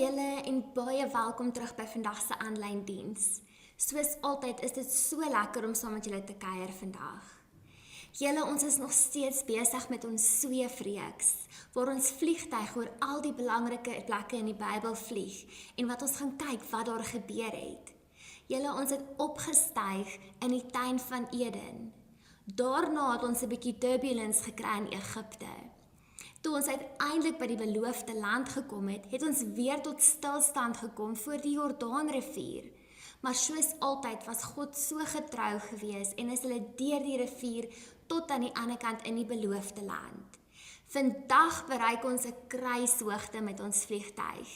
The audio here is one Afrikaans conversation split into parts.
julle en baie welkom terug by vandag se aanlyn diens. Soos altyd is dit so lekker om saam met julle te kuier vandag. Julle, ons is nog steeds besig met ons sweefreeks, waar ons vliegtuig oor al die belangrike plekke in die Bybel vlieg en wat ons gaan kyk wat daar gebeur het. Julle, ons het opgestyg in die tuin van Eden. Daarna het ons 'n bietjie turbulence gekry in Egipte. Toe ons uiteindelik by die beloofde land gekom het, het ons weer tot stilstand gekom voor die Jordaanrivier. Maar soos altyd was God so getrou gewees en is hulle deur die rivier tot aan die ander kant in die beloofde land. Vandag bereik ons 'n kruishoogte met ons vliegtuig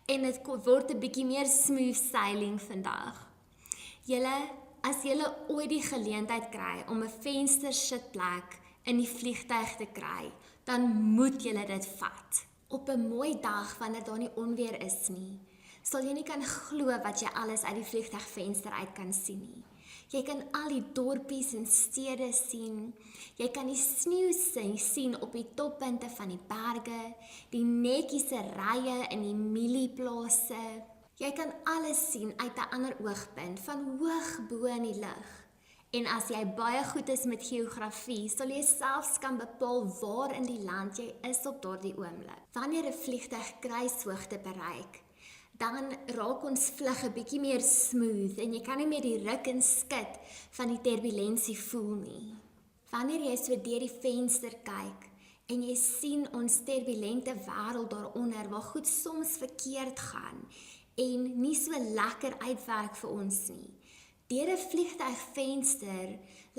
en dit word 'n bietjie meer smooth sailing vandag. Julle, as julle ooit die geleentheid kry om 'n venstersitplek in die vliegtuig te kry, dan moet julle dit vat. Op 'n mooi dag wanneer daar nie onweer is nie, sal jy nie kan glo wat jy alles uit die vliegtuigvenster uit kan sien nie. Jy kan al die dorpies en stede sien, jy kan die sneeu sien op die toppunte van die berge, die netjiese rye in die mielieplase. Jy kan alles sien uit 'n ander oogpunt, van hoog bo in die lug. En as jy baie goed is met geografie, sal jy selfs kan bepaal waar in die land jy is op daardie oomblik. Wanneer 'n vliegtuig kruishoogte bereik, dan raak ons vlug 'n bietjie meer smooth en jy kan nie meer die ruk en skud van die turbulensie voel nie. Wanneer jy so deur die venster kyk en jy sien ons turbulente wêreld daaronder waar goed soms verkeerd gaan en nie so lekker uitwerk vir ons nie. Deur 'n vliegtuigvenster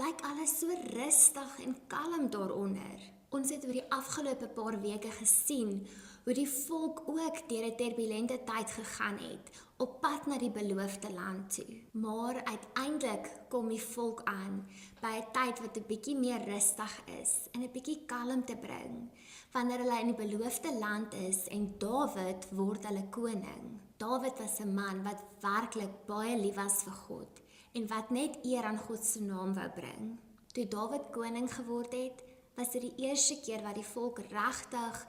lyk alles so rustig en kalm daaronder. Ons het oor die afgelope paar weke gesien hoe die volk ook deur 'n turbulente tyd gegaan het, op pad na die beloofde land toe. Maar uiteindelik kom die volk aan by 'n tyd wat 'n bietjie meer rustig is en 'n bietjie kalmte bring, wanneer hulle in die beloofde land is en Dawid word hulle koning. Dawid was 'n man wat werklik baie lief was vir God en wat net eer aan God se naam wou bring. Toe Dawid koning geword het, was dit die eerste keer wat die volk regtig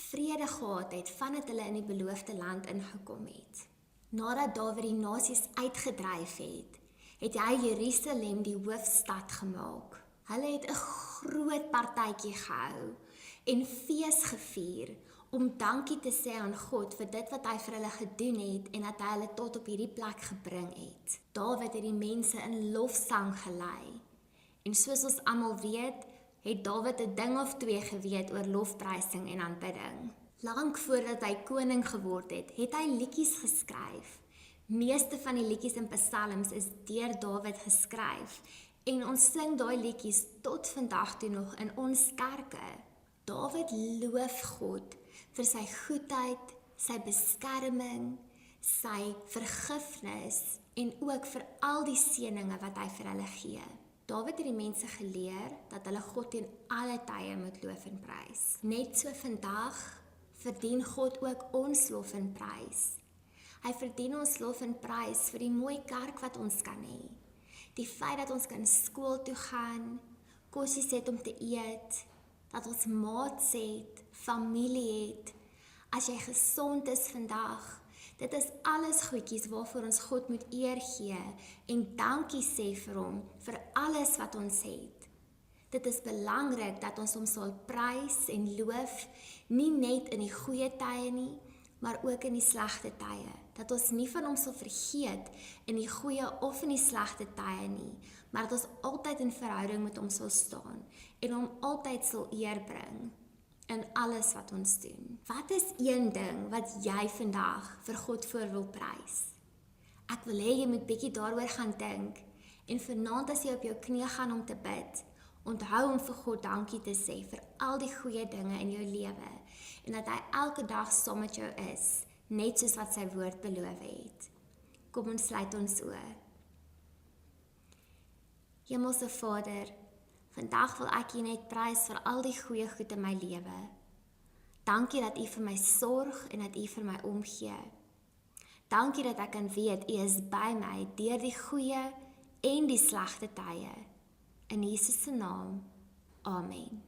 vrede gehad het vandat hulle in die beloofde land ingekom het. Nadat Dawid die nasies uitgedryf het, het hy Jerusalem die hoofstad gemaak. Hulle het 'n groot partytjie gehou en fees gevier om dankie te sê aan God vir dit wat hy vir hulle gedoen het en dat hy hulle tot op hierdie plek gebring het. Dawid het die mense in lofsang gelei. En soos ons almal weet, het Dawid 'n ding of twee geweet oor lofprysing en aanbidding. Lank voordat hy koning geword het, het hy liedjies geskryf. Meeste van die liedjies in psalms is deur Dawid geskryf en ons sing daai liedjies tot vandag toe nog in ons kerke. Dawid loof God vir sy goedheid, sy beskerming, sy vergifnis en ook vir al die seëninge wat hy vir hulle gee. Dawid het die mense geleer dat hulle God in alle tye moet loof en prys. Net so vandag verdien God ook ons lof en prys. Hy verdien ons lof en prys vir die mooi kerk wat ons kan hê. Die feit dat ons kan skool toe gaan, kosies het om te eet, dat ons maats het, familie het, as jy gesond is vandag, dit is alles goedjies waarvoor ons God moet eer gee en dankie sê vir hom, vir alles wat ons het. Dit is belangrik dat ons hom sal prys en loof, nie net in die goeie tye nie, maar ook in die slegte tye. Dat ons nie van hom sal vergeet in die goeie of in die slegte tye nie, maar dat ons altyd in verhouding met hom sal staan en hom altyd sal eer bring in alles wat ons doen. Wat is een ding wat jy vandag vir God voor wil prys? Ek wil hê jy moet bietjie daaroor gaan dink en vanaand as jy op jou knie gaan om te bid, onthou om vir God dankie te sê vir al die goeie dinge in jou lewe en dat hy elke dag saam met jou is, net soos wat sy woord beloof het. Kom ons sluit ons oë. Hemelse Vader, vandag wil ek U net prys vir al die goeie goed in my lewe. Dankie dat U vir my sorg en dat U vir my omgee. Dankie dat ek kan weet U is by my deur die goeie en die slegte tye. In Jesus se naam. Amen.